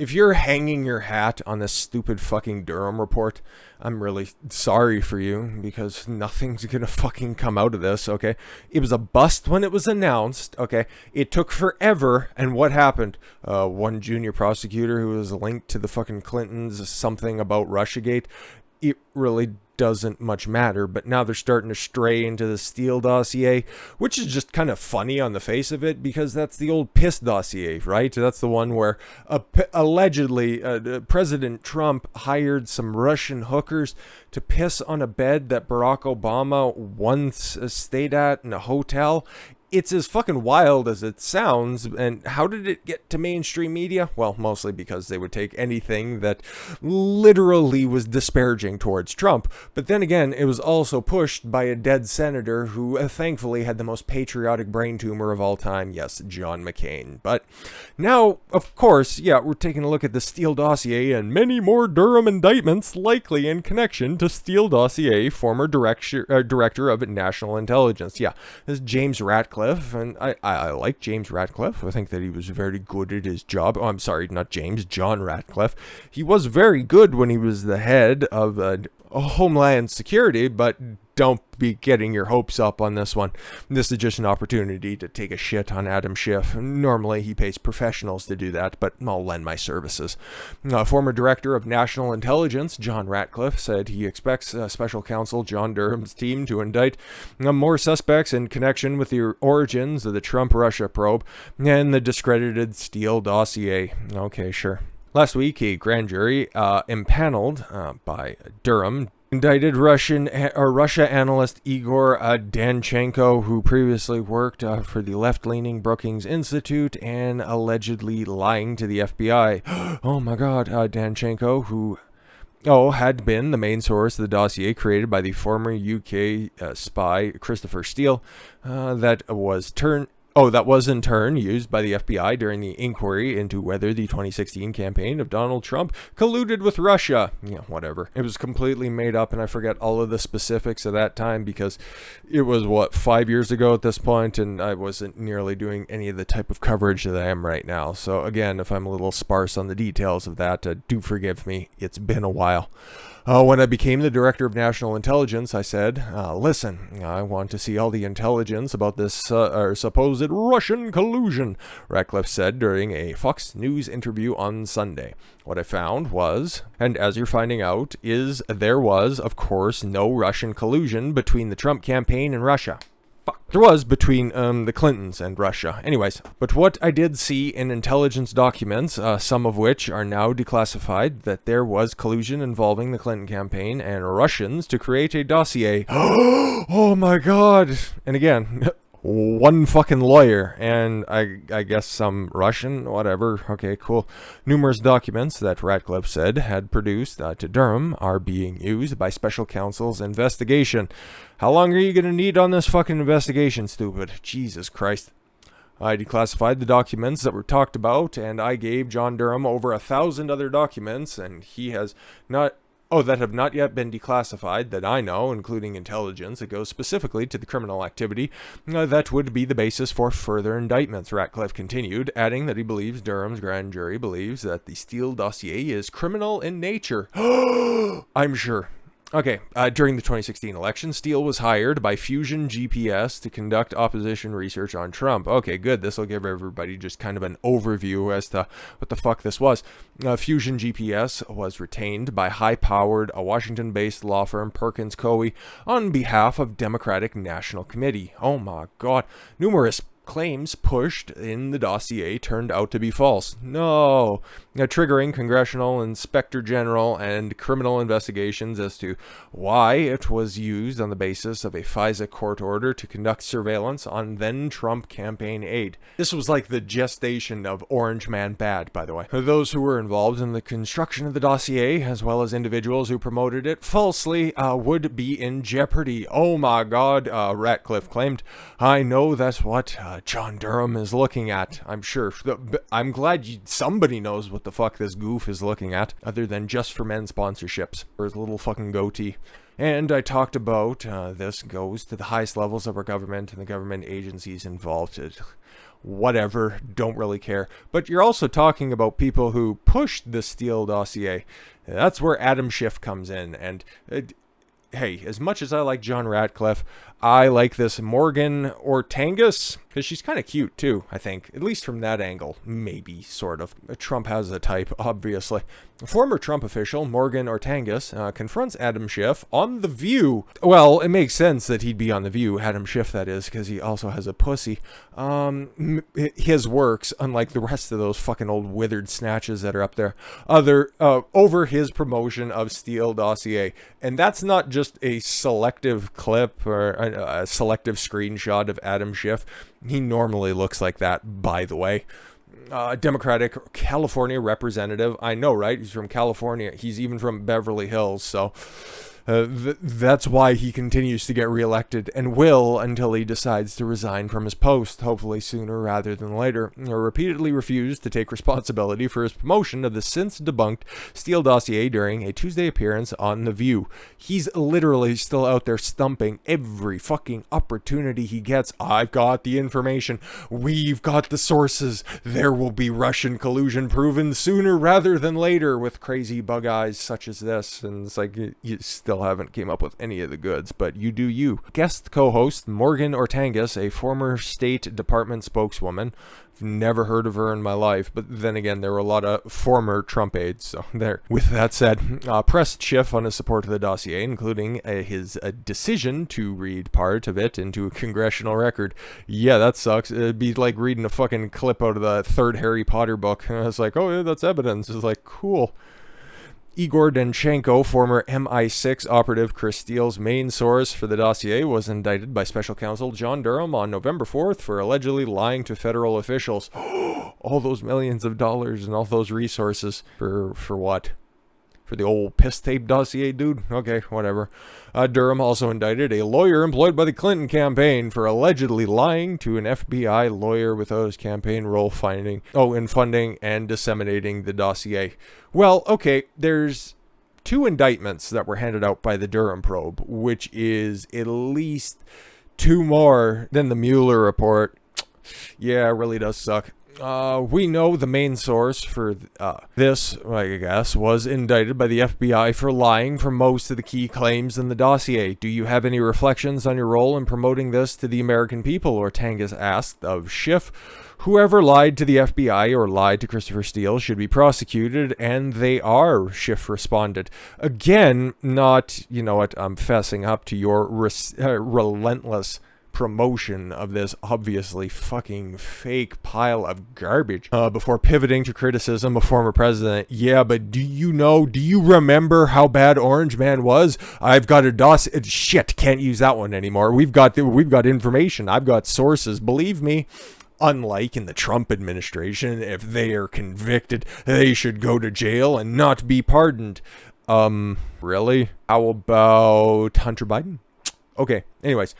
if you're hanging your hat on this stupid fucking Durham report, I'm really sorry for you, because nothing's gonna fucking come out of this, okay? It was a bust when it was announced, okay? It took forever, and what happened? One junior prosecutor who was linked to the fucking Clintons, something about Russiagate. It really doesn't much matter, but now they're starting to stray into the Steele Dossier, which is just kind of funny on the face of it, because that's the old piss dossier, right? That's the one where allegedly President Trump hired some Russian hookers to piss on a bed that Barack Obama once stayed at in a hotel. It's as fucking wild as it sounds. And how did it get to mainstream media? Well, mostly because they would take anything that literally was disparaging towards Trump. But then again, it was also pushed by a dead senator who thankfully had the most patriotic brain tumor of all time. Yes, John McCain. But now, of course, yeah, we're taking a look at the Steele Dossier and many more Durham indictments likely in connection to Steele Dossier, former director of National Intelligence. Yeah, this is James Ratcliffe. And I like James Ratcliffe. I think that he was very good at his job. Oh, I'm sorry, not James, John Ratcliffe. He was very good when he was the head of Homeland Security, but don't be getting your hopes up on this one. This is just an opportunity to take a shit on Adam Schiff. Normally he pays professionals to do that, but I'll lend my services. Former director of National Intelligence, John Ratcliffe, said he expects special counsel John Durham's team to indict more suspects in connection with the origins of the Trump-Russia probe and the discredited Steele Dossier. Okay, sure. Last week, a grand jury impaneled by Durham indicted Russia analyst Igor Danchenko, who previously worked for the left-leaning Brookings Institute and allegedly lying to the FBI. Oh my god, Danchenko, who had been the main source of the dossier created by the former UK spy Christopher Steele, that was in turn used by the FBI during the inquiry into whether the 2016 campaign of Donald Trump colluded with Russia. Yeah, whatever. It was completely made up, and I forget all of the specifics of that time because it was, 5 years ago at this point, and I wasn't nearly doing any of the type of coverage that I am right now. So again, if I'm a little sparse on the details of that, do forgive me. It's been a while. When I became the director of national intelligence, I said, listen, I want to see all the intelligence about this supposed Russian collusion, Ratcliffe said during a Fox News interview on Sunday. What I found was, and as you're finding out, is there was, of course, no Russian collusion between the Trump campaign and Russia. There was between the Clintons and Russia. Anyways, but what I did see in intelligence documents, some of which are now declassified, that there was collusion involving the Clinton campaign and Russians to create a dossier. Oh my god! And again, one fucking lawyer, and I guess some Russian, whatever. Okay, cool. Numerous documents that Ratcliffe said had produced to Durham are being used by special counsel's investigation. How long are you going to need on this fucking investigation, stupid? Jesus Christ. I declassified the documents that were talked about, and I gave John Durham over 1,000 other documents, and he has not... that have not yet been declassified that I know, including intelligence that goes specifically to the criminal activity that would be the basis for further indictments, Ratcliffe continued, adding that he believes Durham's grand jury believes that the Steele dossier is criminal in nature. I'm sure. Okay, during the 2016 election, Steele was hired by Fusion GPS to conduct opposition research on Trump. Okay, good. This will give everybody just kind of an overview as to what the fuck this was. Fusion GPS was retained by high-powered, Washington-based law firm Perkins Coie on behalf of Democratic National Committee. Oh my god. Numerous claims pushed in the dossier turned out to be false. No. Triggering congressional inspector general and criminal investigations as to why it was used on the basis of a FISA court order to conduct surveillance on then Trump campaign aide. This was like the gestation of Orange Man Bad, by the way. Those who were involved in the construction of the dossier, as well as individuals who promoted it falsely, would be in jeopardy. Oh my god, Ratcliffe claimed. I know that's what John Durham is looking at, I'm sure. I'm glad somebody knows what the fuck this goof is looking at, other than Just for Men sponsorships, or his little fucking goatee. And I talked about this goes to the highest levels of our government and the government agencies involved. whatever, don't really care. But you're also talking about people who pushed the Steele Dossier. That's where Adam Schiff comes in. And hey, as much as I like John Ratcliffe, I like this Morgan Ortangus, because she's kind of cute too, I think. At least from that angle. Maybe, sort of. Trump has a type, obviously. Former Trump official Morgan Ortangus confronts Adam Schiff on The View. Well, it makes sense that he'd be on The View, Adam Schiff that is, because he also has a pussy. His works, unlike the rest of those fucking old withered snatches that are up there, over his promotion of Steele Dossier. And that's not just a selective clip or a selective screenshot of Adam Schiff. He normally looks like that, by the way. Democratic California representative. I know, right? He's from California. He's even from Beverly Hills, so that's why he continues to get reelected and will until he decides to resign from his post, hopefully sooner rather than later, or repeatedly refused to take responsibility for his promotion of the since debunked Steele Dossier during a Tuesday appearance on The View. He's literally still out there stumping every fucking opportunity he gets. I've got the information. We've got the sources. There will be Russian collusion proven sooner rather than later with crazy bug eyes such as this. And it's like, you still haven't came up with any of the goods, but you do you. Guest co-host Morgan Ortangus, a former State Department spokeswoman. I've never heard of her in my life, but then again, there were a lot of former Trump aides, so there. With that said, pressed Schiff on his support of the dossier, including his decision to read part of it into a congressional record. Yeah, that sucks. It'd be like reading a fucking clip out of the third Harry Potter book. It's like, oh yeah, that's evidence. It's like, cool. Igor Danchenko, former MI6 operative Chris Steele's main source for the dossier, was indicted by special counsel John Durham on November 4th for allegedly lying to federal officials. All those millions of dollars and all those resources. For what? For the old piss tape dossier, dude? Okay, whatever. Durham also indicted a lawyer employed by the Clinton campaign for allegedly lying to an FBI lawyer without his campaign role in funding and disseminating the dossier. Well, okay, there's 2 indictments that were handed out by the Durham Probe, which is at least 2 more than the Muller Report. Yeah, it really does suck. We know the main source for this, I guess, was indicted by the FBI for lying for most of the key claims in the dossier. Do you have any reflections on your role in promoting this to the American people? Ortangus asked of Schiff. Whoever lied to the FBI or lied to Christopher Steele should be prosecuted, and they are, Schiff responded. Again, not, you know what, I'm fessing up to your relentless promotion of this obviously fucking fake pile of garbage before pivoting to criticism of former president. Yeah, but do you remember how bad Orange Man was? I've got a dossier. Shit, can't use that one anymore. We've got information. I've got sources. Believe me. Unlike in the Trump administration, if they are convicted, they should go to jail and not be pardoned. Really? How about Hunter Biden? Okay, anyways,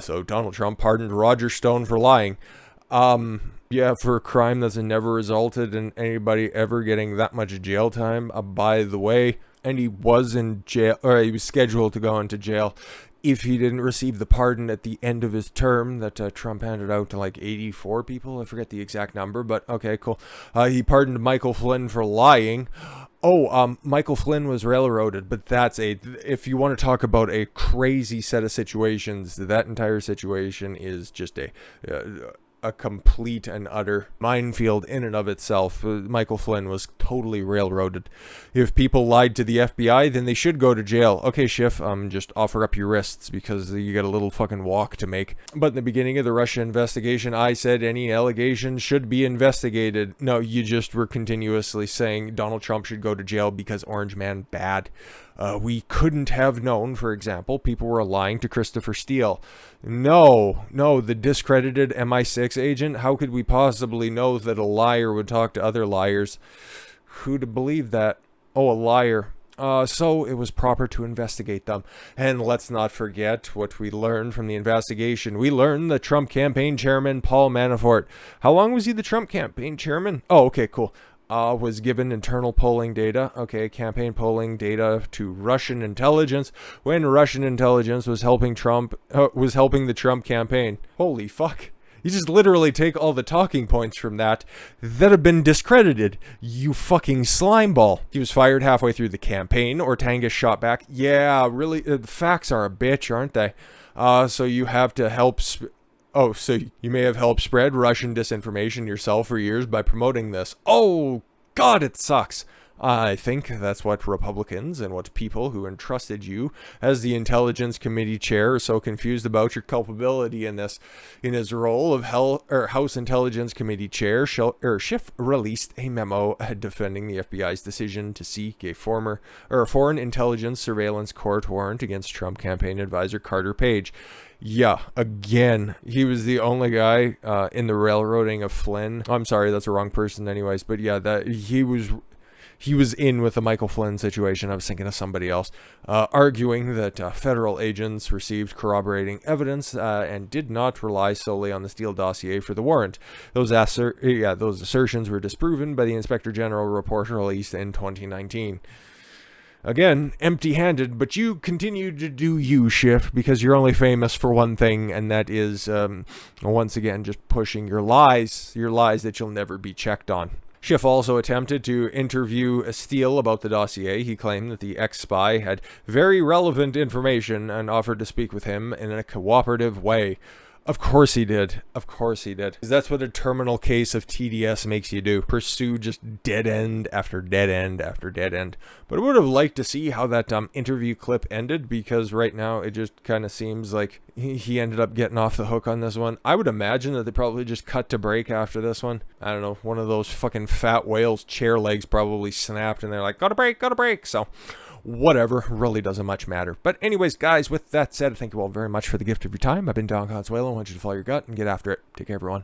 so Donald Trump pardoned Roger Stone for lying. Yeah, for a crime that's never resulted in anybody ever getting that much jail time, by the way. And he was in jail, or he was scheduled to go into jail if he didn't receive the pardon at the end of his term that Trump handed out to like 84 people. I forget the exact number, but okay, cool. He pardoned Michael Flynn for lying. Michael Flynn was railroaded, but if you want to talk about a crazy set of situations, that entire situation is just a complete and utter minefield in and of itself. Michael Flynn was totally railroaded. If people lied to the FBI, then they should go to jail. Okay, Schiff, just offer up your wrists because you got a little fucking walk to make. But in the beginning of the Russia investigation, I said any allegations should be investigated. No, you just were continuously saying Donald Trump should go to jail because Orange Man bad. We couldn't have known, for example, people were lying to Christopher Steele. No, the discredited MI6 agent. How could we possibly know that a liar would talk to other liars? Who'd believe that? Oh, a liar. So it was proper to investigate them. And let's not forget what we learned from the investigation. We learned the Trump campaign chairman, Paul Manafort. How long was he the Trump campaign chairman? Oh, okay, cool. Was given internal polling data, campaign polling data to Russian intelligence when Russian intelligence was helping the Trump campaign. Holy fuck. You just literally take all the talking points from that have been discredited. You fucking slimeball. He was fired halfway through the campaign. Ortangus shot back. Yeah, really, the facts are a bitch, aren't they? So you have to help... so you may have helped spread Russian disinformation yourself for years by promoting this. Oh, God, it sucks. I think that's what Republicans and what people who entrusted you as the Intelligence Committee chair are so confused about your culpability in this. In his role of House Intelligence Committee chair, Schiff released a memo defending the FBI's decision to seek a foreign intelligence surveillance court warrant against Trump campaign advisor Carter Page. Yeah, again, he was the only guy in the railroading of Flynn. I'm sorry, that's the wrong person anyways, but yeah, that he was in with the Michael Flynn situation. I was thinking of somebody else, arguing that federal agents received corroborating evidence and did not rely solely on the Steele Dossier for the warrant. Those assertions were disproven by the Inspector General report released in 2019. Again, empty-handed, but you continue to do you, Schiff, because you're only famous for one thing, and that is, once again, just pushing your lies that you'll never be checked on. Schiff also attempted to interview Steele about the dossier. He claimed that the ex-spy had very relevant information and offered to speak with him in a cooperative way. Of course he did. Of course he did. That's what a terminal case of TDS makes you do. Pursue just dead end after dead end after dead end. But I would have liked to see how that interview clip ended, because right now it just kind of seems like he ended up getting off the hook on this one. I would imagine that they probably just cut to break after this one. I don't know, one of those fucking fat whales' chair legs probably snapped and they're like, gotta break. So whatever, really doesn't much matter. But anyways, guys, with that said, thank you all very much for the gift of your time. I've been Don Consuelo. I want you to follow your gut and get after it. Take care, everyone.